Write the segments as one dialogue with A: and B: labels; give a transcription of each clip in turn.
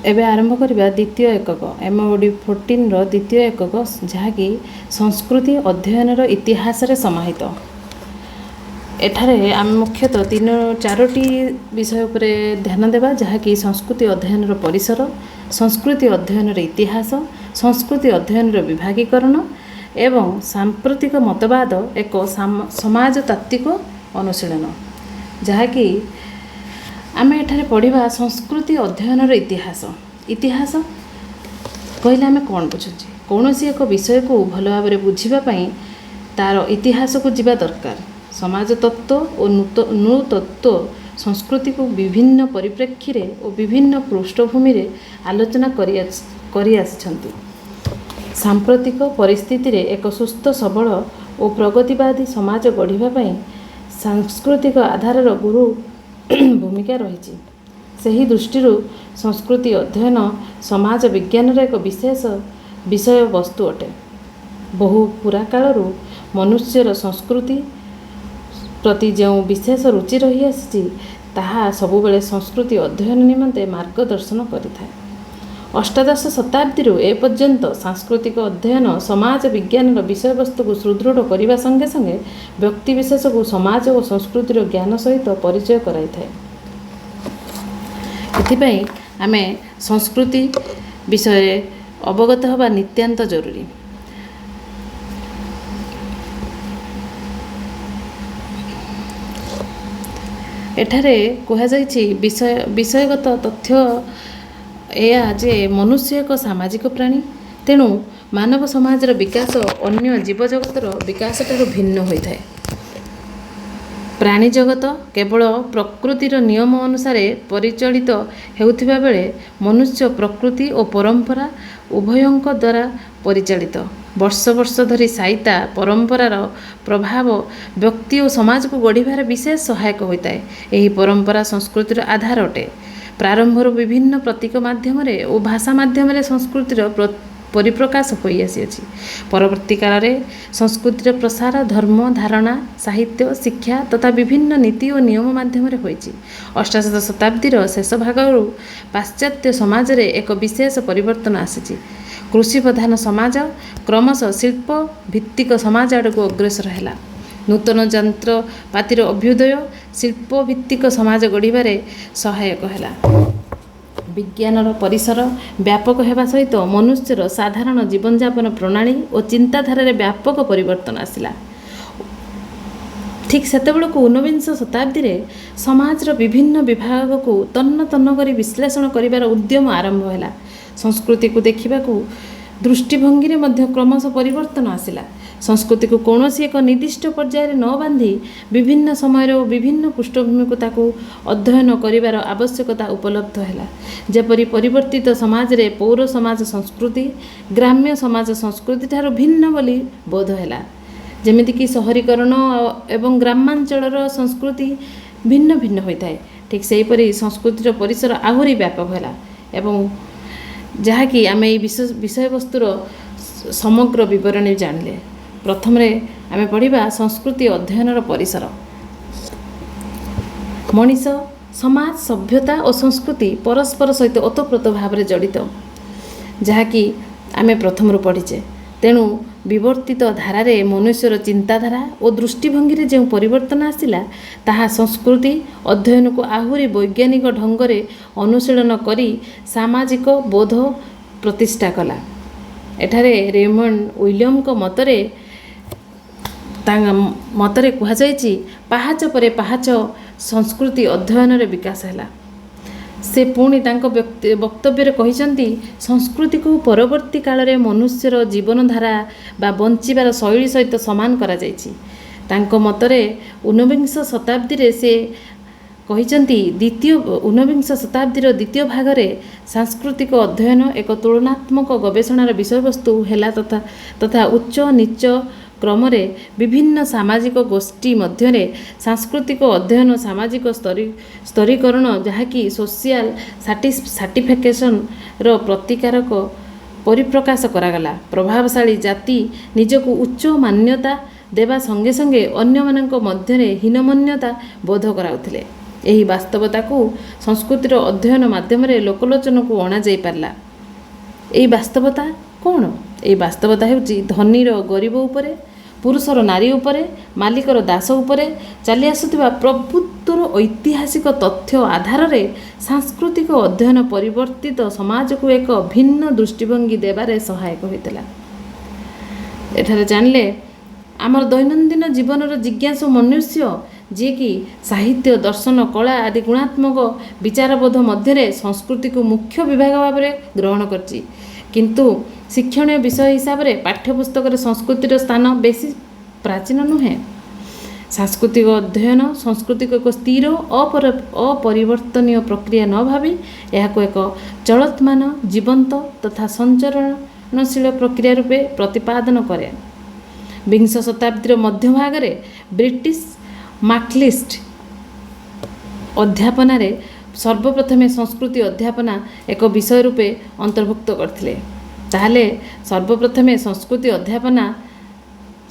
A: एबे आरंभ करबा द्वितीय एकक MOD 14 रो द्वितीय एकक जहाँकि संस्कृति अध्ययन इतिहास रे समाहित। एठारे आम मुख्यतः 3-4टी विषय उपरे ध्यान देवा जहाँकि संस्कृति अध्ययन परिसर, संस्कृति अध्ययन इतिहास, संस्कृति अध्ययन विभागीकरण एवं सांप्रतिक मतवाद एक समाजतात्विक अनुशीलन। जहाँकि आम एठारे पढ़ा संस्कृति अध्ययन इतिहास। इतिहास कहले आम कौन बुझुचे, कौन सी एक विषय को भल भाव में बुझापी तार इतिहास को जीवा दरकार। समाज तत्व और नृतत्व संस्कृति को विभिन्न परिप्रेक्षी रे और विभिन्न पृष्ठभूमि रे आलोचना करी आसिछंती। सांप्रतिक परिस्थिति रे एक सुस्थ सबल और प्रगतिवादी समाज गढ़िबा पई सांस्कृतिक आधार गुरु भूमिका रही। सही दृष्टि संस्कृति अध्ययन समाज विज्ञान एक विशेष विषय वस्तु अटे। बहु पुरा कालरू मनुष्यर संस्कृति प्रति जो विशेष रुचि रही आसी ताहा सबुबेले संस्कृति अध्ययन निमंते मार्गदर्शन करिथाए। अष्टादश शताब्दी एपर्यंत सांस्कृतिक अध्ययन समाज विज्ञान विषय वस्तु को सुदृढ़ करने संगे संगे व्यक्तिविशेष को समाज और संस्कृतिर ज्ञान सहित परिचय कराई थाए। एथिपाई आमे संस्कृति विषय अवगत हवा नित्यांत जरूरी। एठारे कहा जायछि विषयगत तथ्य या जे मनुष्य एक सामाजिक प्राणी, तेणु मानव समाजर विकास अन्य जीव जगतर विकास ठारू भिन्न होता है। प्राणी जगत केवल प्रकृतिर नियम अनुसार परिचालित हेउथिबा बेले मनुष्य प्रकृति और परंपरा उभयंक द्वारा परिचालित। वर्ष वर्ष धरी साइता परंपरार प्रभाव व्यक्ति और समाज को गढ़िबार विशेष सहायक होता है। यही परंपरा संस्कृतिर आधार अटे। प्रारंभर विभिन्न प्रतीक माध्यम और भाषा माध्यम संस्कृतिर परिप्रकाश होई आसी। परवर्ती काल में संस्कृतिर प्रसार धर्म धारणा साहित्य शिक्षा तथा विभिन्न नीति और नियम माध्यम होईछि। अष्टादश शताब्दीर शेष भागरू पाश्चात्य समाज रे एक विशेष परिवर्तन आसी। कृषि प्रधान समाज क्रमशः शिल्प भित्तिक समाज आड़क अग्रसर है। नूतन यंत्रपातिर अभ्युदय शिल्प भित्तिक समाज गढ़िबारे सहायक है। विज्ञानर परिसर व्यापक होगा सहित मनुष्यर साधारण जीवन यापन प्रणाली और चिंताधारा व्यापक परिवर्तन आसला। ठीक सेतेबेले को 19 शताब्दी रे समाजर विभिन्न विभाग को तन्न तन्न करी विश्लेषण करिवार उद्यम आरंभ है। संस्कृति को देखा दृष्टिभंगी रे मध्य क्रमशः परिवर्तन आसला। संस्कृति को कौन सी एक निर्दिष्ट पर्यायर न बांधी विभिन्न समय और विभिन्न पृष्ठभूमि को ताकू अध्ययन करिवार आवश्यकता उपलब्ध है। जेपरि परिवर्तित समाज रे पौर समाज संस्कृति ग्राम्य समाज संस्कृति ठारू भिन्न बोली बोध है। जेमितिक शहरीकरण एवं ग्रामांचलर संस्कृति भिन्न भिन्न होता है। ठीक सेहीपरि संस्कृतिर परिसर आहुरी व्यापक है एवं जहाँकि आम विषय वस्तुर समग्र विवरणी जानिले। प्रथम आम पढ़ा संस्कृति अध्ययन परिसर। मनीष समाज सभ्यता और संस्कृति परस्पर सहित ओतप्रोत भाव में जड़ित, जहाँकि आम प्रथम पढ़ीचे। तेणु विवर्तित धारारे मनुष्यर चिंताधारा और दृष्टिभंगी जो परिवर्तन आसिला ताहा संस्कृति अध्ययन को आहुरी वैज्ञानिक ढंगरे अनुशीलन करी सामाजिक बोध प्रतिष्ठा कला। एठारे रेमंड विलियम को मतरे कहुछि पाहाच परे पाहाच संस्कृति अध्ययन रे विकास है। से पुणी वक्तव्य कहते संस्कृति को परवर्ती काल में मनुष्यर जीवनधारा बा बंचिबार शैली सहित समान करा जायछि। तांको मतरे 19 शताब्दी रे से कहते 19 शताब्दीर द्वितीय भाग में सांस्कृतिक अध्ययन एक तुलनात्मक गवेषणार विषयवस्तु है तथा उच्च नीच क्रम विभिन्न सामाजिक गोष्ठी मध्य सांस्कृतिक अध्ययन सामाजिक स्तरीकरण जहाँकि सोशियल सार्टिफिकेशन रो प्रतिकारक परिप्रकाश करागला। प्रभावशाली जाति निजको उच्च मान्यता देवा संगे संगे अन्य मानक मध्य हीनमान्यता बोध कराउथिले। ଏହି ବାସ୍ତବତାକୁ ସଂସ୍କୃତିର ଅଧ୍ୟୟନ ମାଧ୍ୟମରେ ଲୋକଲୋଚନକୁ ଅଣାଯାଇ ପାରିଲା। ଏହି ବାସ୍ତବତା କ'ଣ? ଏହି ବାସ୍ତବତା ହେଉଛି ଧନୀର ଗରିବ ଉପରେ, ପୁରୁଷର ନାରୀ ଉପରେ, ମାଲିକର ଦାସ ଉପରେ ଚାଲି ଆସୁଥିବା ପ୍ରଭୁତ୍ୱର ଐତିହାସିକ ତଥ୍ୟ ଆଧାରରେ ସାଂସ୍କୃତିକ ଅଧ୍ୟୟନ ପରିବର୍ତ୍ତିତ ସମାଜକୁ ଏକ ଭିନ୍ନ ଦୃଷ୍ଟିଭଙ୍ଗୀ ଦେବାରେ ସହାୟକ ହୋଇଥିଲା। ଏଠାରେ ଜାଣିଲେ ଆମର ଦୈନନ୍ଦିନ ଜୀବନର ଜିଜ୍ଞାସୁ ମନୁଷ୍ୟ, ଯିଏକି ସାହିତ୍ୟ, ଦର୍ଶନ, କଳା ଆଦି ଗୁଣାତ୍ମକ ବିଚାରବୋଧ ମଧ୍ୟରେ ସଂସ୍କୃତିକୁ ମୁଖ୍ୟ ବିଭାଗ ଭାବରେ ଗ୍ରହଣ କରିଛି, କିନ୍ତୁ ଶିକ୍ଷଣୀୟ ବିଷୟ ହିସାବରେ ପାଠ୍ୟପୁସ୍ତକରେ ସଂସ୍କୃତିର ସ୍ଥାନ ବେଶୀ ପ୍ରାଚୀନ ନୁହେଁ। ସାଂସ୍କୃତିକ ଅଧ୍ୟୟନ ସଂସ୍କୃତିକୁ ଏକ ସ୍ଥିର ଅପରିବର୍ତ୍ତନୀୟ ପ୍ରକ୍ରିୟା ନ ଭାବି ଏହାକୁ ଏକ ଚଳତ୍ମାନ, ଜୀବନ୍ତ ତଥା ସଞ୍ଚରଣଶୀଳ ପ୍ରକ୍ରିୟା ରୂପେ ପ୍ରତିପାଦନ କରେ। ବିଂଶ ଶତାବ୍ଦୀର ମଧ୍ୟଭାଗରେ ବ୍ରିଟିଶ ମାର୍କ୍ସିଷ୍ଟ ଅଧ୍ୟାପନାରେ ସର୍ବପ୍ରଥମେ ସଂସ୍କୃତି ଅଧ୍ୟାପନା ଏକ ବିଷୟ ରୂପେ ଅନ୍ତର୍ଭୁକ୍ତ କରିଥିଲେ। ତାହେଲେ ସର୍ବପ୍ରଥମେ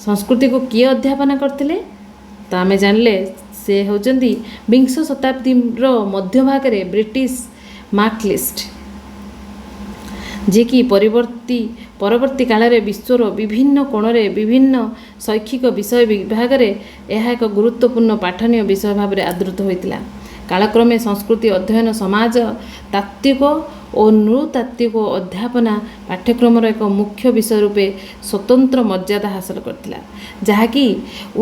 A: ସଂସ୍କୃତିକୁ କିଏ ଅଧ୍ୟାପନା କରିଥିଲେ? ତ ଆମେ ଜାଣିଲେ ସେ ହେଉଛନ୍ତି ବିଂଶ ଶତାବ୍ଦୀର ମଧ୍ୟଭାଗରେ ବ୍ରିଟିଶ ମାର୍କ୍ସିଷ୍ଟ, ଯିଏକି ପରବର୍ତ୍ତୀ କାଳରେ ବିଶ୍ୱର ବିଭିନ୍ନ କୋଣରେ ବିଭିନ୍ନ ଶୈକ୍ଷିକ ବିଷୟ ବିଭାଗରେ ଏହା ଏକ ଗୁରୁତ୍ୱପୂର୍ଣ୍ଣ ପାଠନୀୟ ବିଷୟ ଭାବରେ ଆଦୃତ ହୋଇଥିଲା। କାଳକ୍ରମେ ସଂସ୍କୃତି ଅଧ୍ୟୟନ ସମାଜ ତାତ୍ତ୍ୱିକ ଓ ନୃତାତ୍ତ୍ୱିକ ଅଧ୍ୟାପନା ପାଠ୍ୟକ୍ରମର ଏକ ମୁଖ୍ୟ ବିଷୟ ରୂପେ ସ୍ୱତନ୍ତ୍ର ମର୍ଯ୍ୟାଦା ହାସଲ କରିଥିଲା, ଯାହାକି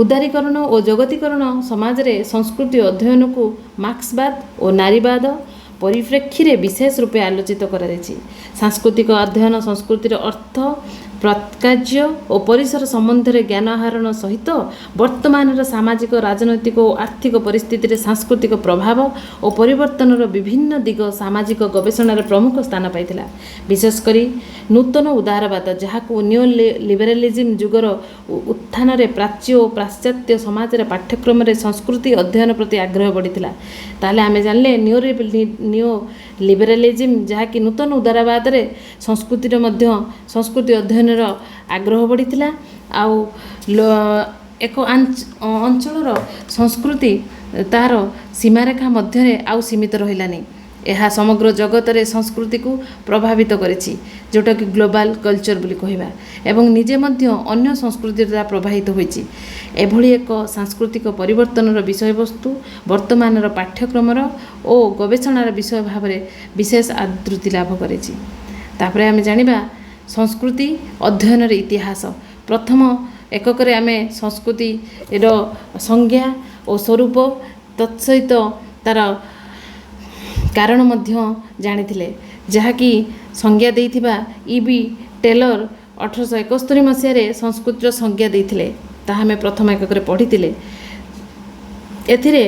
A: ଉଦାରୀକରଣ ଓ ଜଗତୀକରଣ ସମାଜରେ ସଂସ୍କୃତି ଅଧ୍ୟୟନକୁ ମାର୍କ୍ସବାଦ ଓ ନାରୀବାଦ ପରିପ୍ରେକ୍ଷୀରେ ବିଶେଷ ରୂପେ ଆଲୋଚିତ କରାଯାଇଛି। ସାଂସ୍କୃତିକ ଅଧ୍ୟୟନ ସଂସ୍କୃତିର ଅର୍ଥ, ପ୍ରତ୍ୟାର୍ଯ୍ୟ ଓ ପରିସର ସମ୍ବନ୍ଧରେ ଜ୍ଞାନ ଆହରଣ ସହିତ ବର୍ତ୍ତମାନର ସାମାଜିକ, ରାଜନୈତିକ ଓ ଆର୍ଥିକ ପରିସ୍ଥିତିରେ ସାଂସ୍କୃତିକ ପ୍ରଭାବ ଓ ପରିବର୍ତ୍ତନର ବିଭିନ୍ନ ଦିଗ ସାମାଜିକ ଗବେଷଣାରେ ପ୍ରମୁଖ ସ୍ଥାନ ପାଇଥିଲା। ବିଶେଷ କରି ନୂତନ ଉଦାରବାଦ, ଯାହାକୁ ନିଓ ଲିବେରାଲିଜିମ୍ ଯୁଗର ଉତ୍ଥାନରେ ପ୍ରାଚ୍ୟ ଓ ପାଶ୍ଚାତ୍ୟ ସମାଜରେ ପାଠ୍ୟକ୍ରମରେ ସଂସ୍କୃତି ଅଧ୍ୟୟନ ପ୍ରତି ଆଗ୍ରହ ବଢ଼ିଥିଲା। ତାହେଲେ ଆମେ ଜାଣିଲେ ନିଓ ଲିବେରାଲିଜିମ୍, ଯାହାକି ନୂତନ ଉଦାରବାଦରେ ସଂସ୍କୃତି ଅଧ୍ୟୟନର ଆଗ୍ରହ ବଢ଼ିଥିଲା। ଆଉ ଏକ ଅଞ୍ଚଳର ସଂସ୍କୃତି ତାହାର ସୀମାରେଖା ମଧ୍ୟରେ ଆଉ ସୀମିତ ରହିଲାନି। ଏହା ସମଗ୍ର ଜଗତରେ ସଂସ୍କୃତିକୁ ପ୍ରଭାବିତ କରିଛି, ଯେଉଁଟାକି ଗ୍ଲୋବାଲ କଲଚର ବୋଲି କହିବା, ଏବଂ ନିଜେ ମଧ୍ୟ ଅନ୍ୟ ସଂସ୍କୃତିରେ ତାହା ପ୍ରବାହିତ ହୋଇଛି। ଏଭଳି ଏକ ସାଂସ୍କୃତିକ ପରିବର୍ତ୍ତନର ବିଷୟବସ୍ତୁ ବର୍ତ୍ତମାନର ପାଠ୍ୟକ୍ରମର ଓ ଗବେଷଣାର ବିଷୟ ଭାବରେ ବିଶେଷ ଆଦୃତି ଲାଭ କରିଛି। ତାପରେ ଆମେ ଜାଣିବା ସଂସ୍କୃତି ଅଧ୍ୟୟନର ଇତିହାସ। ପ୍ରଥମ ଏକକରେ ଆମେ ସଂସ୍କୃତିର ସଂଜ୍ଞା ଓ ସ୍ୱରୂପ ତତ୍ସହିତ ତାର କାରଣ ମଧ୍ୟ ଜାଣିଥିଲେ, ଯାହାକି ସଂଜ୍ଞା ଦେଇଥିବା E.B. ଟେଲର 1871 ମସିହାରେ ସଂସ୍କୃତିର ସଂଜ୍ଞା ଦେଇଥିଲେ। ତାହା ଆମେ ପ୍ରଥମ ଏକକରେ ପଢ଼ିଥିଲେ। ଏଥିରେ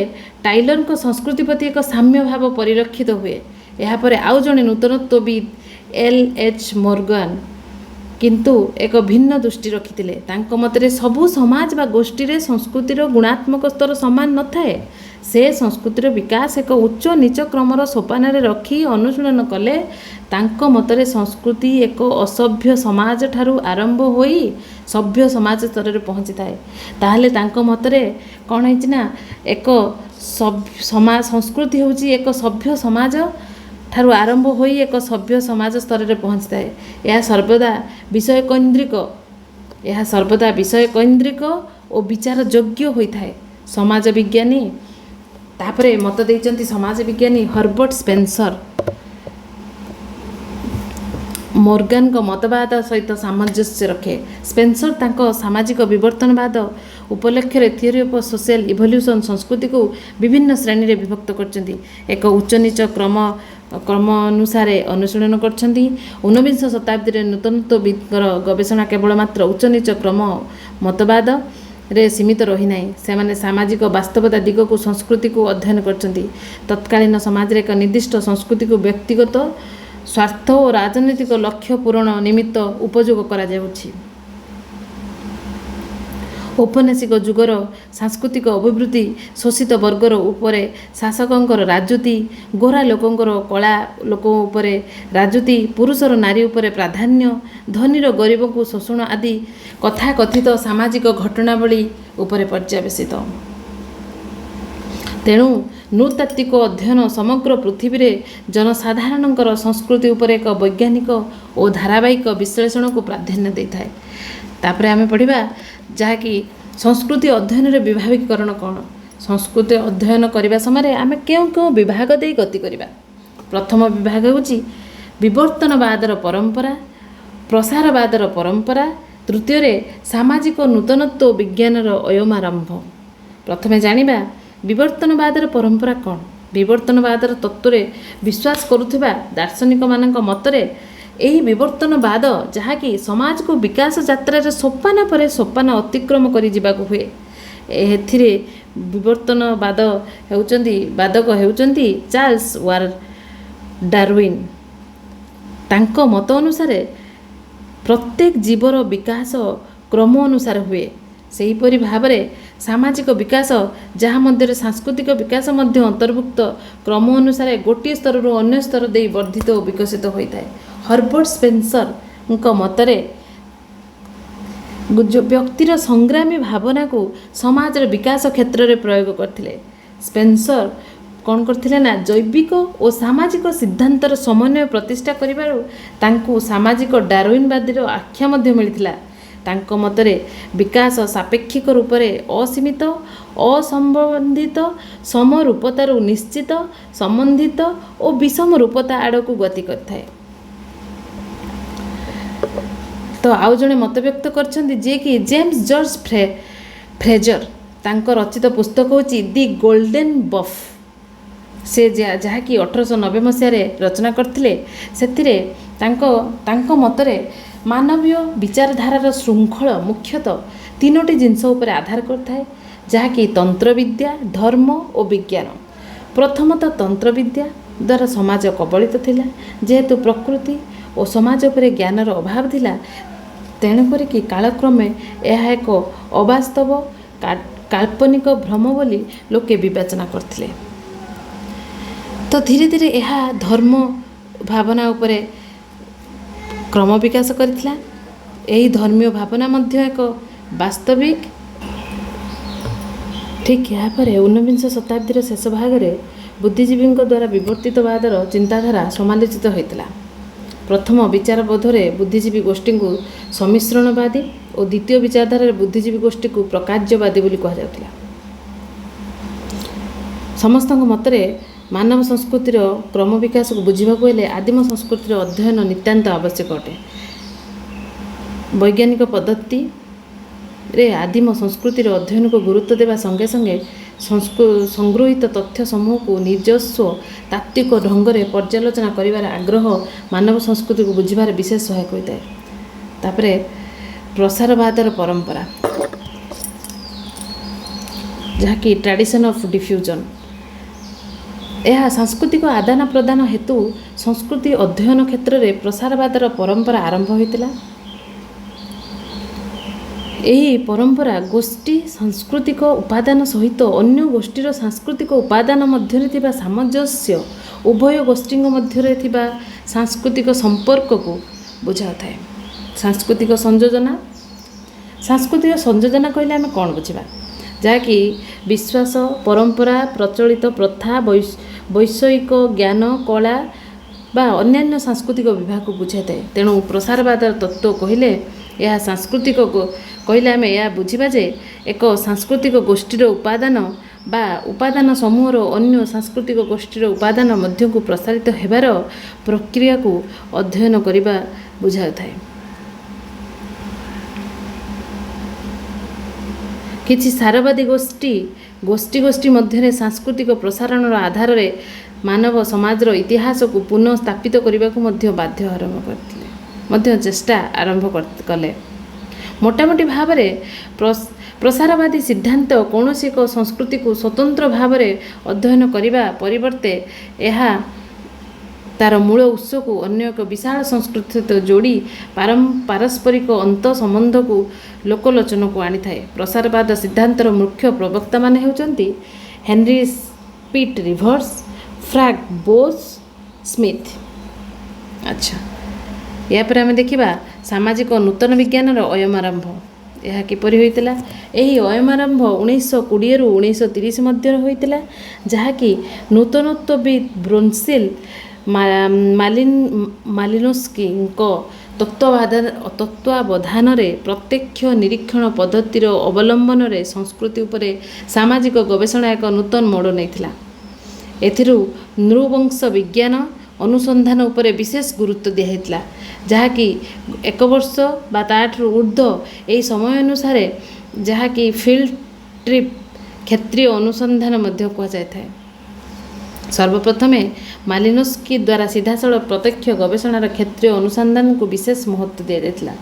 A: ଟାଇଲରଙ୍କ ସଂସ୍କୃତି ପ୍ରତି ଏକ ସାମ୍ୟ ଭାବ ପରିଲକ୍ଷିତ ହୁଏ। ଏହାପରେ ଆଉ ଜଣେ ନୂତନତ୍ୱବିତ୍ L.H. ମୋର୍ଗାନ କିନ୍ତୁ ଏକ ଭିନ୍ନ ଦୃଷ୍ଟି ରଖିଥିଲେ। ତାଙ୍କ ମତରେ ସବୁ ସମାଜ ବା ଗୋଷ୍ଠୀରେ ସଂସ୍କୃତିର ଗୁଣାତ୍ମକ ସ୍ତର ସମାନ ନଥାଏ। ସେ ସଂସ୍କୃତିର ବିକାଶ ଏକ ଉଚ୍ଚ ନିଚ କ୍ରମର ସୋପାନରେ ରଖି ଅନୁଶୀଳନ କଲେ ତାଙ୍କ ମତରେ ସଂସ୍କୃତି ଏକ ଅସଭ୍ୟ ସମାଜ ଠାରୁ ଆରମ୍ଭ ହୋଇ ସଭ୍ୟ ସମାଜ ସ୍ତରରେ ପହଞ୍ଚିଥାଏ। ତାହେଲେ ତାଙ୍କ ମତରେ କ'ଣ ହେଇଛି ନା, ଏକ ସଂସ୍କୃତି ହେଉଛି ଏକ ସଭ୍ୟ ସମାଜ ଠାରୁ ଆରମ୍ଭ ହୋଇ ଏକ ସଭ୍ୟ ସମାଜ ସ୍ତରରେ ପହଞ୍ଚିଥାଏ। ଏହା ସର୍ବଦା ବିଷୟ କୈନ୍ଦ୍ରିକ ଓ ବିଚାର ଯୋଗ୍ୟ ହୋଇଥାଏ। ସମାଜ ବିଜ୍ଞାନୀ ତାପରେ ମତ ଦେଇଛନ୍ତି ସମାଜ ବିଜ୍ଞାନୀ ହର୍ବର୍ଟ ସ୍ପେନ୍ସର ମୋର୍ଗାନଙ୍କ ମତବାଦ ସହିତ ସାମଞ୍ଜସ୍ୟ ରଖେ। ସ୍ପେନ୍ସର ତାଙ୍କ ସାମାଜିକ ବିବର୍ତ୍ତନବାଦ ଉପଲକ୍ଷରେ ଥିଓରି ଅଫ୍ ସୋସିଆଲ ଇଭଲ୍ୟୁସନ ସଂସ୍କୃତିକୁ ବିଭିନ୍ନ ଶ୍ରେଣୀରେ ବିଭକ୍ତ କରିଛନ୍ତି। ଏକ ଉଚ୍ଚ ନିଚ କ୍ରମ ଅନୁସାରେ ଅନୁଶୀଳନ କରିଛନ୍ତି। ଊନବିଂଶ ଶତାବ୍ଦୀରେ ନୂତନତ୍ୱବିତ୍ଙ୍କର ଗବେଷଣା କେବଳ ମାତ୍ର ଉଚ୍ଚ ନିଚ କ୍ରମ ମତବାଦରେ ସୀମିତ ରହିନାହିଁ। ସେମାନେ ସାମାଜିକ ବାସ୍ତବତା ଦିଗକୁ ସଂସ୍କୃତିକୁ ଅଧ୍ୟୟନ କରିଛନ୍ତି। ତତ୍କାଳୀନ ସମାଜରେ ଏକ ନିର୍ଦ୍ଦିଷ୍ଟ ସଂସ୍କୃତିକୁ ବ୍ୟକ୍ତିଗତ ସ୍ୱାର୍ଥ ଓ ରାଜନୈତିକ ଲକ୍ଷ୍ୟ ପୂରଣ ନିମିତ୍ତ ଉପଯୋଗ କରାଯାଉଛି। ଔପନ୍ୟାସିକ ଯୁଗର ସାଂସ୍କୃତିକ ଅଭିବୃଦ୍ଧି ଶୋଷିତ ବର୍ଗର ଉପରେ ଶାସକଙ୍କର ରାଜୁତି, ଗୋରା ଲୋକଙ୍କର କଳା ଲୋକ ଉପରେ ରାଜୁତି, ପୁରୁଷର ନାରୀ ଉପରେ ପ୍ରାଧାନ୍ୟ, ଧନୀର ଗରିବଙ୍କୁ ଶୋଷଣ ଆଦି ତଥାକଥିତ ସାମାଜିକ ଘଟଣାବଳୀ ଉପରେ ପର୍ଯ୍ୟବେସିତ। ତେଣୁ ନୃତାତ୍ତ୍ୱିକ ଅଧ୍ୟୟନ ସମଗ୍ର ପୃଥିବୀରେ ଜନସାଧାରଣଙ୍କର ସଂସ୍କୃତି ଉପରେ ଏକ ବୈଜ୍ଞାନିକ ଓ ଧାରାବାହିକ ବିଶ୍ଳେଷଣକୁ ପ୍ରାଧାନ୍ୟ ଦେଇଥାଏ। ତାପରେ ଆମେ ପଢ଼ିବା ଯାହାକି ସଂସ୍କୃତି ଅଧ୍ୟୟନରେ ବିଭାଗୀକରଣ କ'ଣ। ସଂସ୍କୃତି ଅଧ୍ୟୟନ କରିବା ସମୟରେ ଆମେ କେଉଁ କେଉଁ ବିଭାଗ ଦେଇ ଗତି କରିବା। ପ୍ରଥମ ବିଭାଗ ହେଉଛି ବିବର୍ତ୍ତନବାଦର ପରମ୍ପରା, ପ୍ରସାରବାଦର ପରମ୍ପରା। ତୃତୀୟରେ ସାମାଜିକ ନୂତନତ୍ୱ ଓ ବିଜ୍ଞାନର ଅୟମାରମ୍ଭ। ପ୍ରଥମେ ଜାଣିବା ବିବର୍ତ୍ତନବାଦର ପରମ୍ପରା କ'ଣ। ବିବର୍ତ୍ତନବାଦର ତତ୍ତ୍ୱରେ ବିଶ୍ୱାସ କରୁଥିବା ଦାର୍ଶନିକମାନଙ୍କ ମତରେ ଏହି ବିବର୍ତ୍ତନବାଦ ଯାହାକି ସମାଜକୁ ବିକାଶ ଯାତ୍ରାରେ ସୋପାନ ପରେ ସୋପାନ ଅତିକ୍ରମ କରି ଯିବାକୁ ହୁଏ। ଏଥିରେ ବିବର୍ତ୍ତନବାଦ ବାଦକ ହେଉଛନ୍ତି ଚାର୍ଲସ ଡାରୱିନ୍। ତାଙ୍କ ମତ ଅନୁସାରେ ପ୍ରତ୍ୟେକ ଜୀବର ବିକାଶ କ୍ରମ ଅନୁସାରେ ହୁଏ। ସେହିପରି ଭାବରେ ସାମାଜିକ ବିକାଶ ଯାହା ମଧ୍ୟରେ ସାଂସ୍କୃତିକ ବିକାଶ ମଧ୍ୟ ଅନ୍ତର୍ଭୁକ୍ତ କ୍ରମ ଅନୁସାରେ ଗୋଟିଏ ସ୍ତରରୁ ଅନ୍ୟ ସ୍ତର ଦେଇ ବର୍ଦ୍ଧିତ ଓ ବିକଶିତ ହୋଇଥାଏ। ହର୍ବର୍ଟ ସ୍ପେନ୍ସରଙ୍କ ମତରେ ବ୍ୟକ୍ତିର ସଂଗ୍ରାମୀ ଭାବନାକୁ ସମାଜର ବିକାଶ କ୍ଷେତ୍ରରେ ପ୍ରୟୋଗ କରିଥିଲେ। ସ୍ପେନ୍ସର କ'ଣ କରିଥିଲେ ନା ଜୈବିକ ଓ ସାମାଜିକ ସିଦ୍ଧାନ୍ତର ସମନ୍ୱୟ ପ୍ରତିଷ୍ଠା କରିବାରୁ ତାଙ୍କୁ ସାମାଜିକ ଡାରୱିନବାଦୀର ଆଖ୍ୟା ମଧ୍ୟ ମିଳିଥିଲା। ତାଙ୍କ ମତରେ ବିକାଶ ସାପେକ୍ଷିକ ରୂପରେ ଅସୀମିତ, ଅସମ୍ବନ୍ଧିତ, ସମରୂପତାରୁ ନିଶ୍ଚିତ, ସମ୍ବନ୍ଧିତ ଓ ବିଷମ ରୂପତା ଆଡ଼କୁ ଗତି କରିଥାଏ। ତ ଆଉ ଜଣେ ମତବ୍ୟକ୍ତ କରିଛନ୍ତି ଯିଏକି ଜେମ୍ସ ଜର୍ଜ ଫ୍ରେଜର। ତାଙ୍କ ରଚିତ ପୁସ୍ତକ ହେଉଛି ଦି ଗୋଲ୍ଡେନ୍ ବଫ୍। ସେ ଯାହାକି 1890 ମସିହାରେ ରଚନା କରିଥିଲେ। ସେଥିରେ ତାଙ୍କ ମତରେ ମାନବୀୟ ବିଚାରଧାରାର ଶୃଙ୍ଖଳ ମୁଖ୍ୟତଃ ତିନୋଟି ଜିନିଷ ଉପରେ ଆଧାର କରିଥାଏ, ଯାହାକି ତନ୍ତ୍ରବିଦ୍ୟା, ଧର୍ମ ଓ ବିଜ୍ଞାନ। ପ୍ରଥମତଃ ତନ୍ତ୍ରବିଦ୍ୟା ଦ୍ୱାରା ସମାଜ କବଳିତ ଥିଲା। ଯେହେତୁ ପ୍ରକୃତି ଓ ସମାଜ ଉପରେ ଜ୍ଞାନର ଅଭାବ ଥିଲା, ତେଣୁକରିକି କାଳକ୍ରମେ ଏହା ଏକ ଅବାସ୍ତବ କାଳ୍ପନିକ ଭ୍ରମ ବୋଲି ଲୋକେ ବିବେଚନା କରିଥିଲେ। ତ ଧୀରେ ଧୀରେ ଏହା ଧର୍ମ ଭାବନା ଉପରେ କ୍ରମ ବିକାଶ କରିଥିଲା। ଏହି ଧର୍ମୀୟ ଭାବନା ମଧ୍ୟ ଏକ ବାସ୍ତବିକ। ଠିକ୍ ଏହାପରେ 19ବିଂଶ ଶତାବ୍ଦୀର ଶେଷ ଭାଗରେ ବୁଦ୍ଧିଜୀବୀଙ୍କ ଦ୍ୱାରା ବିବର୍ତ୍ତିତବାଦର ଚିନ୍ତାଧାରା ସମାଲୋଚିତ ହୋଇଥିଲା। ପ୍ରଥମ ବିଚାରବୋଧରେ ବୁଦ୍ଧିଜୀବୀ ଗୋଷ୍ଠୀଙ୍କୁ ସମ୍ମିଶ୍ରଣବାଦୀ ଓ ଦ୍ୱିତୀୟ ବିଚାରଧାରାରେ ବୁଦ୍ଧିଜୀବୀ ଗୋଷ୍ଠୀକୁ ପ୍ରକାର୍ଯ୍ୟବାଦୀ ବୋଲି କୁହାଯାଉଥିଲା। ସମସ୍ତଙ୍କ ମତରେ ମାନବ ସଂସ୍କୃତିର କ୍ରମ ବିକାଶକୁ ବୁଝିବାକୁ ହେଲେ ଆଦିମ ସଂସ୍କୃତିର ଅଧ୍ୟୟନ ନିତାନ୍ତ ଆବଶ୍ୟକ ଅଟେ। ବୈଜ୍ଞାନିକ ପଦ୍ଧତିରେ ଆଦିମ ସଂସ୍କୃତିର ଅଧ୍ୟୟନକୁ ଗୁରୁତ୍ୱ ଦେବା ସଙ୍ଗେ ସଙ୍ଗେ ସଂଗୃହୀତ ତଥ୍ୟ ସମୂହକୁ ନିଜସ୍ୱ ତାତ୍ତ୍ୱିକ ଢଙ୍ଗରେ ପର୍ଯ୍ୟାଲୋଚନା କରିବାର ଆଗ୍ରହ ମାନବ ସଂସ୍କୃତିକୁ ବୁଝିବାରେ ବିଶେଷ ସହାୟକ ହୋଇଥାଏ। ତାପରେ ପ୍ରସାରବାଦର ପରମ୍ପରା, ଯାହାକି ଟ୍ରାଡ଼ିସନ୍ ଅଫ୍ ଡିଫ୍ୟୁଜନ୍। ଏହା ସାଂସ୍କୃତିକ ଆଦାନ ପ୍ରଦାନ ହେତୁ ସଂସ୍କୃତି ଅଧ୍ୟୟନ କ୍ଷେତ୍ରରେ ପ୍ରସାରବାଦର ପରମ୍ପରା ଆରମ୍ଭ ହୋଇଥିଲା। ଏହି ପରମ୍ପରା ଗୋଷ୍ଠୀ ସାଂସ୍କୃତିକ ଉପାଦାନ ସହିତ ଅନ୍ୟ ଗୋଷ୍ଠୀର ସାଂସ୍କୃତିକ ଉପାଦାନ ମଧ୍ୟରେ ଥିବା ସାମଞ୍ଜସ୍ୟ, ଉଭୟ ଗୋଷ୍ଠୀଙ୍କ ମଧ୍ୟରେ ଥିବା ସାଂସ୍କୃତିକ ସମ୍ପର୍କକୁ ବୁଝାଉଥାଏ। ସାଂସ୍କୃତିକ ସଂଯୋଜନା କହିଲେ ଆମେ କ'ଣ ବୁଝିବା? ଯାହାକି ବିଶ୍ୱାସ, ପରମ୍ପରା, ପ୍ରଚଳିତ ପ୍ରଥା, ବୈଷୟିକ ଜ୍ଞାନ, କଳା ବା ଅନ୍ୟାନ୍ୟ ସାଂସ୍କୃତିକ ବିଭାଗକୁ ବୁଝାଇଥାଏ। ତେଣୁ ପ୍ରସାରବାଦର ତତ୍ତ୍ୱ କହିଲେ ଏହା ସାଂସ୍କୃତିକ କହିଲେ ଆମେ ଏହା ବୁଝିବା ଯେ ଏକ ସାଂସ୍କୃତିକ ଗୋଷ୍ଠୀର ଉପାଦାନ ବା ଉପାଦାନ ସମୂହର ଅନ୍ୟ ସାଂସ୍କୃତିକ ଗୋଷ୍ଠୀର ଉପାଦାନ ମଧ୍ୟକୁ ପ୍ରସାରିତ ହେବାର ପ୍ରକ୍ରିୟାକୁ ଅଧ୍ୟୟନ କରିବା ବୁଝାଉଥାଏ। କିଛି ସାରବାଦୀ ଗୋଷ୍ଠୀ ମଧ୍ୟରେ ସାଂସ୍କୃତିକ ପ୍ରସାରଣର ଆଧାରରେ ମାନବ ସମାଜର ଇତିହାସକୁ ପୁନଃ ସ୍ଥାପିତ କରିବାକୁ ମଧ୍ୟ ଚେଷ୍ଟା ଆରମ୍ଭ କଲେ। ମୋଟାମୋଟି ଭାବରେ ପ୍ରସାରବାଦୀ ସିଦ୍ଧାନ୍ତ କୌଣସି ଏକ ସଂସ୍କୃତିକୁ ସ୍ୱତନ୍ତ୍ର ଭାବରେ ଅଧ୍ୟୟନ କରିବା ପରିବର୍ତ୍ତେ ଏହା ତାର ମୂଳ ଉତ୍ସକୁ ଅନ୍ୟ ଏକ ବିଶାଳ ସଂସ୍କୃତି ସହିତ ଯୋଡ଼ି ପାରସ୍ପରିକ ଅନ୍ତ ସମ୍ବନ୍ଧକୁ ଲୋକଲୋଚନକୁ ଆଣିଥାଏ। ପ୍ରସାରବାଦ ସିଦ୍ଧାନ୍ତର ମୁଖ୍ୟ ପ୍ରବକ୍ତାମାନେ ହେଉଛନ୍ତି ହେନରୀ ପିଟ୍ ରିଭର୍ସ, ଫ୍ରାଙ୍କ ବୋସ୍ ସ୍ମିଥ୍। ଆଚ୍ଛା, ଏହାପରେ ଆମେ ଦେଖିବା ସାମାଜିକ ନୂତନ ବିଜ୍ଞାନର ଅୟମାରମ୍ଭ। ଏହା କିପରି ହୋଇଥିଲା? ଏହି ଅୟମାରମ୍ଭ 1920ରୁ 1930 ମଧ୍ୟରେ ହୋଇଥିଲା, ଯାହାକି ନୂତନତ୍ୱବିତ୍ ବ୍ରୁନସିଲ୍ ମାଲିନୋସ୍କିଙ୍କ ତତ୍ତ୍ୱାବଧାନରେ ପ୍ରତ୍ୟକ୍ଷ ନିରୀକ୍ଷଣ ପଦ୍ଧତିର ଅବଲମ୍ବନରେ ସଂସ୍କୃତି ଉପରେ ସାମାଜିକ ଗବେଷଣା ଏକ ନୂତନ ମୋଡ଼ ନେଇଥିଲା। ଏଥିରୁ ନୃବଂଶ ବିଜ୍ଞାନ ଅନୁସନ୍ଧାନ ଉପରେ ବିଶେଷ ଗୁରୁତ୍ୱ ଦିଆହେଇଥିଲା, ଯାହାକି 1 ବର୍ଷ ବା ତାଠାରୁ ଉର୍ଦ୍ଧ୍ୱ ଏହି ସମୟ ଅନୁସାରେ, ଯାହାକି ଫିଲ୍ଡ ଟ୍ରିପ୍ କ୍ଷେତ୍ରୀୟ ଅନୁସନ୍ଧାନ ମଧ୍ୟ କୁହାଯାଇଥାଏ। ସର୍ବପ୍ରଥମେ ମାଲିନୋସ୍କି ଦ୍ୱାରା ସିଧାସଳଖ ପ୍ରତ୍ୟକ୍ଷ ଗବେଷଣାର କ୍ଷେତ୍ରୀୟ ଅନୁସନ୍ଧାନକୁ ବିଶେଷ ମହତ୍ତ୍ୱ ଦିଆଯାଇଥିଲା।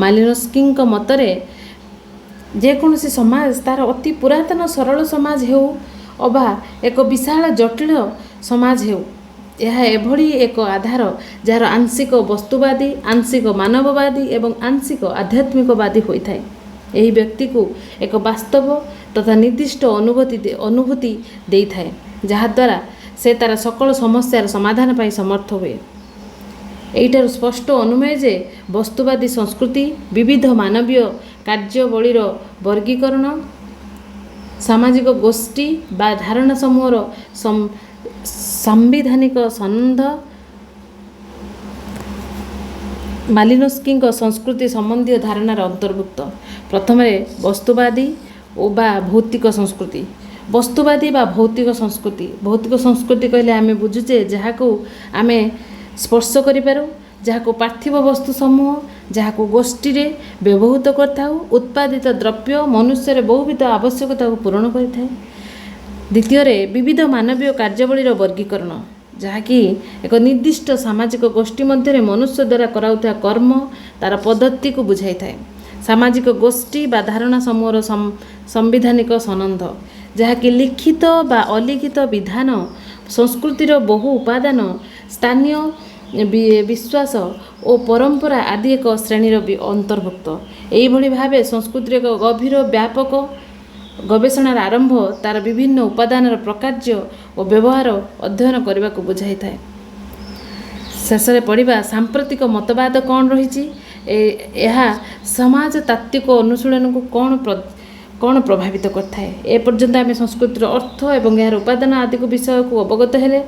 A: ମାଲିନୋସ୍କିଙ୍କ ମତରେ ଯେକୌଣସି ସମାଜ ତାର ଅତି ପୁରାତନ ସରଳ ସମାଜ ହେଉ ଅବା ଏକ ବିଶାଳ ଜଟିଳ ସମାଜ ହେଉ, ଏହା ଏଭଳି ଏକ ଆଧାର ଯାହାର ଆଂଶିକ ବସ୍ତୁବାଦୀ, ଆଂଶିକ ମାନବବାଦୀ ଏବଂ ଆଂଶିକ ଆଧ୍ୟାତ୍ମିକବାଦୀ ହୋଇଥାଏ। ଏହି ବ୍ୟକ୍ତିକୁ ଏକ ବାସ୍ତବ ତଥା ନିର୍ଦ୍ଦିଷ୍ଟ ଅନୁଭୂତି ଦେଇଥାଏ, ଯାହାଦ୍ୱାରା ସେ ତାର ସକଳ ସମସ୍ୟାର ସମାଧାନ ପାଇଁ ସମର୍ଥ ହୁଏ। ଏଇଠାରୁ ସ୍ପଷ୍ଟ ଅନୁମେୟ ଯେ ବସ୍ତୁବାଦୀ ସଂସ୍କୃତି ବିବିଧ ମାନବୀୟ କାର୍ଯ୍ୟବଳୀର ବର୍ଗୀକରଣ, ସାମାଜିକ ଗୋଷ୍ଠୀ ବା ଧାରଣା ସମୂହର ସାମ୍ବିଧାନିକ ସନନ୍ଦ ମାଲିନୋସ୍କିଙ୍କ ସଂସ୍କୃତି ସମ୍ବନ୍ଧୀୟ ଧାରଣାର ଅନ୍ତର୍ଭୁକ୍ତ। ପ୍ରଥମରେ ବସ୍ତୁବାଦୀ ବା ଭୌତିକ ସଂସ୍କୃତି। ବସ୍ତୁବାଦୀ ବା ଭୌତିକ ସଂସ୍କୃତି। ଭୌତିକ ସଂସ୍କୃତି କହିଲେ ଆମେ ବୁଝୁଛେ ଯାହାକୁ ଆମେ ସ୍ପର୍ଶ କରିପାରୁ, ଯାହାକୁ ପାର୍ଥିବ ବସ୍ତୁ ସମୂହ, ଯାହାକୁ ଗୋଷ୍ଠୀରେ ବ୍ୟବହୃତ କରିଥାଉ, ଉତ୍ପାଦିତ ଦ୍ରବ୍ୟ ମନୁଷ୍ୟର ବହୁବିଧ ଆବଶ୍ୟକତାକୁ ପୂରଣ କରିଥାଏ। ଦ୍ୱିତୀୟରେ ବିବିଧ ମାନବୀୟ କାର୍ଯ୍ୟାବଳୀର ବର୍ଗୀକରଣ, ଯାହାକି ଏକ ନିର୍ଦ୍ଦିଷ୍ଟ ସାମାଜିକ ଗୋଷ୍ଠୀ ମଧ୍ୟରେ ମନୁଷ୍ୟ ଦ୍ୱାରା କରାଉଥିବା କର୍ମ ତାର ପଦ୍ଧତିକୁ ବୁଝାଇଥାଏ। ସାମାଜିକ ଗୋଷ୍ଠୀ ବା ଧାରଣା ସମୂହର ସାମ୍ବିଧାନିକ ସନନ୍ଦ, ଯାହାକି ଲିଖିତ ବା ଅଲିଖିତ ବିଧାନ, ସଂସ୍କୃତିର ବହୁ ଉପାଦାନ, ସ୍ଥାନୀୟ ବିଶ୍ୱାସ ଓ ପରମ୍ପରା ଆଦି ଏକ ଶ୍ରେଣୀର ଅନ୍ତର୍ଭୁକ୍ତ। ଏହିଭଳି ଭାବେ ସଂସ୍କୃତିର ଏକ ଗଭୀର ବ୍ୟାପକ ଗବେଷଣାର ଆରମ୍ଭ ତାର ବିଭିନ୍ନ ଉପାଦାନର ପ୍ରକାର୍ଯ୍ୟ ଓ ବ୍ୟବହାର ଅଧ୍ୟୟନ କରିବାକୁ ବୁଝାଇଥାଏ। ଶେଷରେ ପଢ଼ିବା ସାମ୍ପ୍ରତିକ ମତବାଦ କ'ଣ ରହିଛି, ଏହା ସମାଜତାତ୍ତ୍ୱିକ ଅନୁଶୀଳନକୁ କ'ଣ ପ୍ରଭାବିତ କରିଥାଏ। ଏପର୍ଯ୍ୟନ୍ତ ଆମେ ସଂସ୍କୃତିର ଅର୍ଥ ଏବଂ ଏହାର ଉପାଦାନ ଆଦିକୁ ବିଷୟକୁ ଅବଗତ ହେଲେ।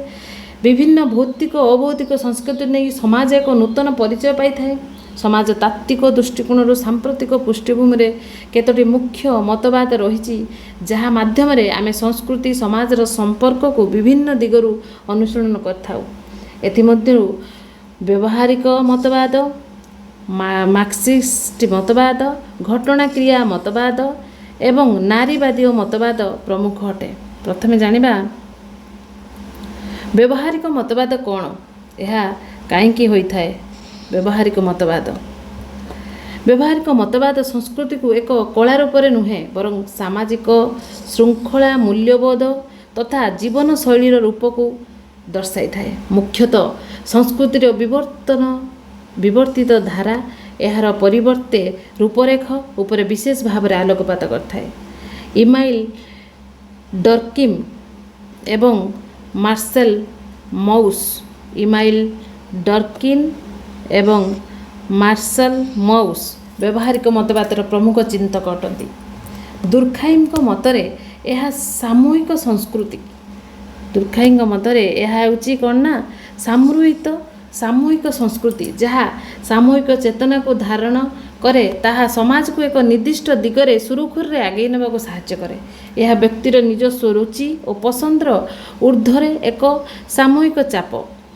A: ବିଭିନ୍ନ ଭୌତିକ ଓ ଅଭୌତିକ ସଂସ୍କୃତି ନେଇ ସମାଜ ଏକ ନୂତନ ପରିଚୟ ପାଇଥାଏ। ସମାଜତାତ୍ତ୍ୱିକ ଦୃଷ୍ଟିକୋଣରୁ ସାମ୍ପ୍ରତିକ ପୃଷ୍ଠଭୂମିରେ କେତୋଟି ମୁଖ୍ୟ ମତବାଦ ରହିଛି, ଯାହା ମାଧ୍ୟମରେ ଆମେ ସଂସ୍କୃତି ସମାଜର ସମ୍ପର୍କକୁ ବିଭିନ୍ନ ଦିଗରୁ ଅନୁଶୀଳନ କରିଥାଉ। ଏଥିମଧ୍ୟରୁ ବ୍ୟବହାରିକ ମତବାଦ, ମାର୍କ୍ସିଷ୍ଟ ମତବାଦ, ଘଟଣାକ୍ରିୟା ମତବାଦ ଏବଂ ନାରୀବାଦୀ ମତବାଦ ପ୍ରମୁଖ ଅଟେ। ପ୍ରଥମେ ଜାଣିବା ବ୍ୟବହାରିକ ମତବାଦ କ'ଣ, ଏହା କାହିଁକି ହୋଇଥାଏ। ବ୍ୟବହାରିକ ମତବାଦ। ବ୍ୟବହାରିକ ମତବାଦ ସଂସ୍କୃତିକୁ ଏକ କଳା ରୂପରେ ନୁହେଁ, ବରଂ ସାମାଜିକ ଶୃଙ୍ଖଳା, ମୂଲ୍ୟବୋଧ ତଥା ଜୀବନଶୈଳୀର ରୂପକୁ ଦର୍ଶାଇଥାଏ। ମୁଖ୍ୟତଃ ସଂସ୍କୃତିର ବିବର୍ତ୍ତିତ ଧାରା ଏହାର ପରିବର୍ତ୍ତେ ରୂପରେଖ ଉପରେ ବିଶେଷ ଭାବରେ ଆଲୋକପାତ କରିଥାଏ। ଇମାଇଲ୍ ଡର୍କିମ୍ ଏବଂ ମାର୍ସେଲ ମଉସ୍ ଇମାଇଲ୍ ଡର୍କିନ୍ ଏବଂ ମାର୍ସେଲ ମଉସ୍ ବ୍ୟବହାରିକ ମତବାଦର ପ୍ରମୁଖ ଚିନ୍ତକ ଅଟନ୍ତି। ଦୁର୍ଖାଇମଙ୍କ ମତରେ ଏହା ସାମୂହିକ ସଂସ୍କୃତି। ଦୁର୍ଖାଇମଙ୍କ ମତରେ ଏହା ହେଉଛି କ'ଣ ନା ସାମୂହିକ ସଂସ୍କୃତି, ଯାହା ସାମୂହିକ ଚେତନାକୁ ଧାରଣ କରେ, ତାହା ସମାଜକୁ ଏକ ନିର୍ଦ୍ଦିଷ୍ଟ ଦିଗରେ ସୁରୁଖୁରୁରେ ଆଗେଇ ନେବାକୁ ସାହାଯ୍ୟ କରେ। ଏହା ବ୍ୟକ୍ତିର ନିଜସ୍ୱ ରୁଚି ଓ ପସନ୍ଦର ଊର୍ଦ୍ଧ୍ୱରେ ଏକ ସାମୂହିକ ଚାପ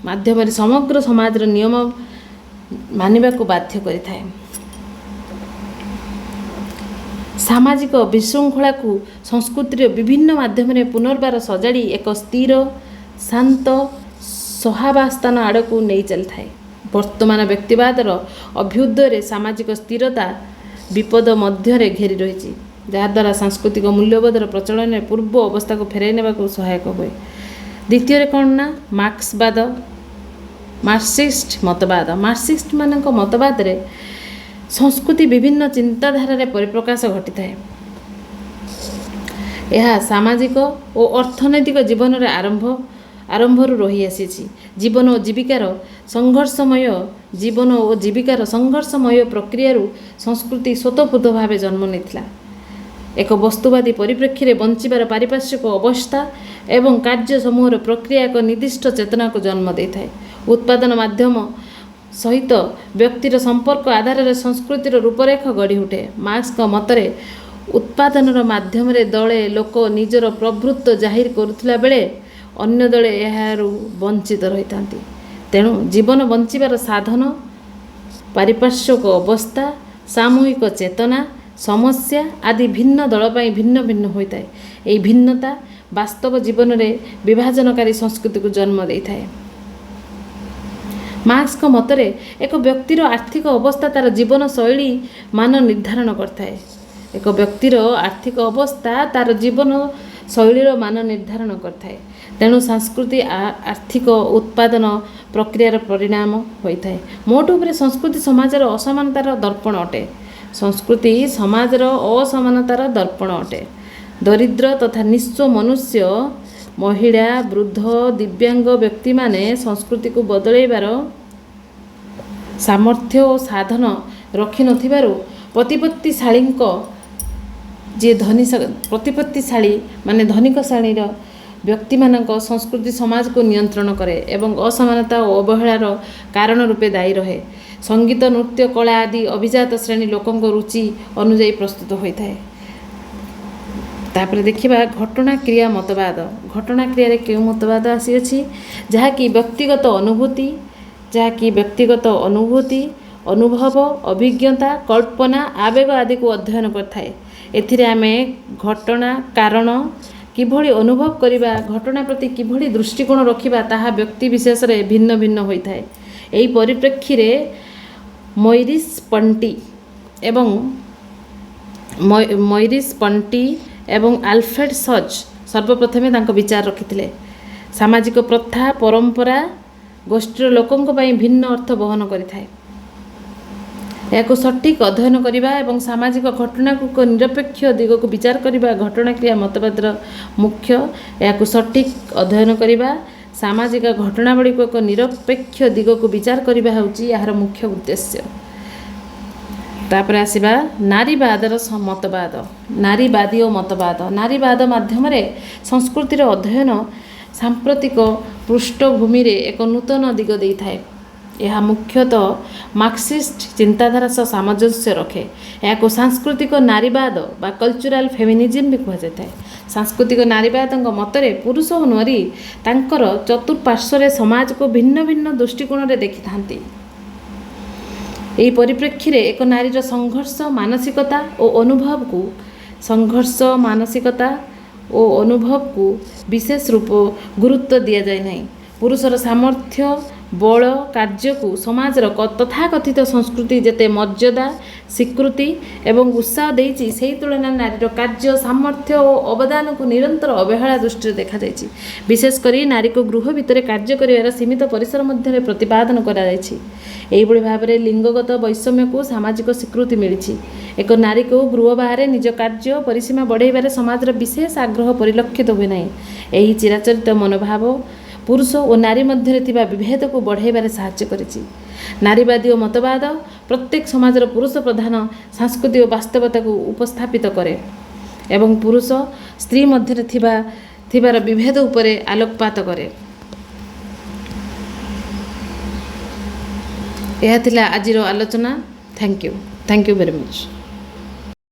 A: ମାଧ୍ୟମରେ ସମଗ୍ର ସମାଜର ନିୟମ ମାନିବାକୁ ବାଧ୍ୟ କରିଥାଏ। ସାମାଜିକ ବିଶୃଙ୍ଖଳାକୁ ସଂସ୍କୃତିର ବିଭିନ୍ନ ମାଧ୍ୟମରେ ପୁନର୍ବାର ସଜାଡ଼ି ଏକ ସ୍ଥିର, ଶାନ୍ତ ସହାବସ୍ଥାନ ଆଡ଼କୁ ନେଇ ଚାଲିଥାଏ। ବର୍ତ୍ତମାନ ବ୍ୟକ୍ତିବାଦର ଅଭ୍ୟୁଦୟରେ ସାମାଜିକ ସ୍ଥିରତା ବିପଦ ମଧ୍ୟରେ ଘେରି ରହିଛି, ଯାହାଦ୍ୱାରା ସାଂସ୍କୃତିକ ମୂଲ୍ୟବୋଧର ପ୍ରଚଳନରେ ପୂର୍ବ ଅବସ୍ଥାକୁ ଫେରାଇ ନେବାକୁ ସହାୟକ ହୁଏ। ଦ୍ୱିତୀୟରେ କ'ଣ ନା ମାର୍କ୍ସିଷ୍ଟ ମତବାଦ। ମାର୍କ୍ସିଷ୍ଟମାନଙ୍କ ମତବାଦରେ ସଂସ୍କୃତି ବିଭିନ୍ନ ଚିନ୍ତାଧାରାରେ ପରିପ୍ରକାଶ ଘଟିଥାଏ। ଏହା ସାମାଜିକ ଓ ଅର୍ଥନୈତିକ ଜୀବନରେ ଆରମ୍ଭରୁ ରହିଆସିଛି। ଜୀବନ ଓ ଜୀବିକାର ସଂଘର୍ଷମୟ ପ୍ରକ୍ରିୟାରୁ ସଂସ୍କୃତି ସ୍ୱତଃପୃତ ଭାବେ ଜନ୍ମ ନେଇଥିଲା। ଏକ ବସ୍ତୁବାଦୀ ପରିପ୍ରେକ୍ଷୀରେ ବଞ୍ଚିବାର ପାରିପାର୍ଶ୍ୱିକ ଅବସ୍ଥା ଏବଂ କାର୍ଯ୍ୟ ସମୂହର ପ୍ରକ୍ରିୟା ଏକ ନିର୍ଦ୍ଦିଷ୍ଟ ଚେତନାକୁ ଜନ୍ମ ଦେଇଥାଏ। ଉତ୍ପାଦନ ମାଧ୍ୟମ ସହିତ ବ୍ୟକ୍ତିର ସମ୍ପର୍କ ଆଧାରରେ ସଂସ୍କୃତିର ରୂପରେଖ ଗଢ଼ି ଉଠେ। ମାର୍କ୍ସଙ୍କ ମତରେ ଉତ୍ପାଦନର ମାଧ୍ୟମରେ ଦଳେ ଲୋକ ନିଜର ପ୍ରଭୃତ୍ୱ ଜାହିର କରୁଥିଲା ବେଳେ ଅନ୍ୟ ଦଳେ ଏହାରୁ ବଞ୍ଚିତ ରହିଥାନ୍ତି। ତେଣୁ ଜୀବନ ବଞ୍ଚିବାର ସାଧନ, ପାରିପାର୍ଶ୍ୱିକ ଅବସ୍ଥା, ସାମୂହିକ ଚେତନା, ସମସ୍ୟା ଆଦି ଭିନ୍ନ ଦଳ ପାଇଁ ଭିନ୍ନ ଭିନ୍ନ ହୋଇଥାଏ। ଏହି ଭିନ୍ନତା ବାସ୍ତବ ଜୀବନରେ ବିଭାଜନକାରୀ ସଂସ୍କୃତିକୁ ଜନ୍ମ ଦେଇଥାଏ। ମାର୍କ୍ସଙ୍କ ମତରେ ଏକ ବ୍ୟକ୍ତିର ଆର୍ଥିକ ଅବସ୍ଥା ତା'ର ଜୀବନ ଶୈଳୀ ମାନ ନିର୍ଦ୍ଧାରଣ କରିଥାଏ। ଏକ ବ୍ୟକ୍ତିର ଆର୍ଥିକ ଅବସ୍ଥା ତା'ର ଜୀବନ ଶୈଳୀର ମାନ ନିର୍ଦ୍ଧାରଣ କରିଥାଏ। ତେଣୁ ସଂସ୍କୃତି ଆର୍ଥିକ ଉତ୍ପାଦନ ପ୍ରକ୍ରିୟାର ପରିଣାମ ହୋଇଥାଏ। ମୋଟ ଉପରେ ସଂସ୍କୃତି ସମାଜର ଅସମାନତାର ଦର୍ପଣ ଅଟେ। ସଂସ୍କୃତି ସମାଜର ଅସମାନତାର ଦର୍ପଣ ଅଟେ। ଦରିଦ୍ର ତଥା ନିଃସ୍ୱ ମନୁଷ୍ୟ, ମହିଳା, ବୃଦ୍ଧ, ଦିବ୍ୟାଙ୍ଗ ବ୍ୟକ୍ତିମାନେ ସଂସ୍କୃତିକୁ ବଦଳାଇବାର ସାମର୍ଥ୍ୟ ଓ ସାଧନ ରଖିନଥିବାରୁ ପ୍ରତିପତ୍ତିଶାଳୀ ଧନିକ ଶ୍ରେଣୀର ବ୍ୟକ୍ତିମାନଙ୍କ ସଂସ୍କୃତି ସମାଜକୁ ନିୟନ୍ତ୍ରଣ କରେ ଏବଂ ଅସମାନତା ଓ ଅବହେଳାର କାରଣ ରୂପେ ଦାୟୀ ରହେ। ସଙ୍ଗୀତ, ନୃତ୍ୟ, କଳା ଆଦି ଅଭିଜାତ ଶ୍ରେଣୀ ଲୋକଙ୍କ ରୁଚି ଅନୁଯାୟୀ ପ୍ରସ୍ତୁତ ହୋଇଥାଏ। ତାପରେ ଦେଖିବା ଘଟଣା କ୍ରିୟା ମତବାଦ। ଘଟଣା କ୍ରିୟାରେ କେଉଁ ମତବାଦ ଆସିଅଛି? ଯାହାକି ବ୍ୟକ୍ତିଗତ ଅନୁଭୂତି, ଅନୁଭବ, ଅଭିଜ୍ଞତା, କଳ୍ପନା, ଆବେଗ ଆଦିକୁ ଅଧ୍ୟୟନ କରିଥାଏ। ଏଥିରେ ଆମେ ଘଟଣା କାରଣ କିଭଳି ଅନୁଭବ କରିବା, ଘଟଣା ପ୍ରତି କିଭଳି ଦୃଷ୍ଟିକୋଣ ରଖିବା ତାହା ବ୍ୟକ୍ତି ବିଶେଷରେ ଭିନ୍ନ ଭିନ୍ନ ହୋଇଥାଏ। ଏହି ପରିପ୍ରେକ୍ଷୀରେ ମରିସ୍ ପଣ୍ଟି ଏବଂ ଆଲଫ୍ରେଡ୍ ସଚ୍ ସର୍ବପ୍ରଥମେ ତାଙ୍କ ବିଚାର ରଖିଥିଲେ। ସାମାଜିକ ପ୍ରଥା, ପରମ୍ପରା ଗୋଷ୍ଠୀର ଲୋକଙ୍କ ପାଇଁ ଭିନ୍ନ ଅର୍ଥ ବହନ କରିଥାଏ। ଏହାକୁ ସଠିକ୍ ଅଧ୍ୟୟନ କରିବା ଏବଂ ସାମାଜିକ ଘଟଣାକୁ ଏକ ନିରପେକ୍ଷ ଦିଗକୁ ବିଚାର କରିବା ଘଟଣା କ୍ରିୟା ମତବାଦର ମୁଖ୍ୟ। ଏହାକୁ ସଠିକ୍ ଅଧ୍ୟୟନ କରିବା, ସାମାଜିକ ଘଟଣାବଳୀକୁ ଏକ ନିରପେକ୍ଷ ଦିଗକୁ ବିଚାର କରିବା ହେଉଛି ଏହାର ମୁଖ୍ୟ ଉଦ୍ଦେଶ୍ୟ। ତାପରେ ଆସିବା ନାରୀବାଦର ମତବାଦ। ନାରୀବାଦୀ ଓ ମତବାଦ। ନାରୀବାଦ ମାଧ୍ୟମରେ ସଂସ୍କୃତିର ଅଧ୍ୟୟନ ସାମ୍ପ୍ରତିକ ପୃଷ୍ଠଭୂମିରେ ଏକ ନୂତନ ଦିଗ ଦେଇଥାଏ। ଏହା ମୁଖ୍ୟତଃ ମାର୍କ୍ସିଷ୍ଟ ଚିନ୍ତାଧାରା ସହ ସାମଞ୍ଜସ୍ୟ ରଖେ। ଏହାକୁ ସାଂସ୍କୃତିକ ନାରୀବାଦ ବା କଲଚରାଲ ଫେମିନିଜିମ୍ ବି କୁହାଯାଇଥାଏ। ସାଂସ୍କୃତିକ ନାରୀବାଦଙ୍କ ମତରେ ପୁରୁଷ ଓ ନାରୀ ତାଙ୍କର ଚତୁଃପାର୍ଶ୍ୱରେ ସମାଜକୁ ଭିନ୍ନ ଭିନ୍ନ ଦୃଷ୍ଟିକୋଣରେ ଦେଖିଥାନ୍ତି। ଏହି ପରିପ୍ରେକ୍ଷୀରେ ଏକ ନାରୀର ସଂଘର୍ଷ ମାନସିକତା ଓ ଅନୁଭବକୁ ବିଶେଷ ଗୁରୁତ୍ୱ ଦିଆଯାଏ ନାହିଁ। ପୁରୁଷର ସାମର୍ଥ୍ୟ, ବଳ, କାର୍ଯ୍ୟକୁ ସମାଜର ତଥାକଥିତ ସଂସ୍କୃତି ଯେତେ ମର୍ଯ୍ୟାଦା, ସ୍ୱୀକୃତି ଏବଂ ଉତ୍ସାହ ଦେଇଛି, ସେହି ତୁଳନାରେ ନାରୀର କାର୍ଯ୍ୟ, ସାମର୍ଥ୍ୟ ଓ ଅବଦାନକୁ ନିରନ୍ତର ଅବହେଳା ଦୃଷ୍ଟିରେ ଦେଖାଯାଇଛି। ବିଶେଷ କରି ନାରୀକୁ ଗୃହ ଭିତରେ କାର୍ଯ୍ୟ କରିବାର ସୀମିତ ପରିସର ମଧ୍ୟରେ ପ୍ରତିପାଦନ କରାଯାଇଛି। ଏହିଭଳି ଭାବରେ ଲିଙ୍ଗଗତ ବୈଷମ୍ୟକୁ ସାମାଜିକ ସ୍ୱୀକୃତି ମିଳିଛି। ଏକ ନାରୀକୁ ଗୃହ ବାହାରେ ନିଜ କାର୍ଯ୍ୟ ପରିସୀମା ବଢ଼ାଇବାରେ ସମାଜର ବିଶେଷ ଆଗ୍ରହ ପରିଲକ୍ଷିତ ହୁଏ ନାହିଁ। ଏହି ଚିରାଚରିତ ମନୋଭାବ ପୁରୁଷ ଓ ନାରୀ ମଧ୍ୟରେ ଥିବା ବିଭେଦକୁ ବଢ଼ାଇବାରେ ସାହାଯ୍ୟ କରିଛି। ନାରୀବାଦୀ ଓ ମତବାଦ ପ୍ରତ୍ୟେକ ସମାଜର ପୁରୁଷ ପ୍ରଧାନ ସାଂସ୍କୃତିକ ବାସ୍ତବତାକୁ ଉପସ୍ଥାପିତ କରେ ଏବଂ ପୁରୁଷ ସ୍ତ୍ରୀ ମଧ୍ୟରେ ଥିବାର ବିଭେଦ ଉପରେ ଆଲୋକପାତ କରେ। ଏହା ଥିଲା ଆଜିର ଆଲୋଚନା। Thank you very much.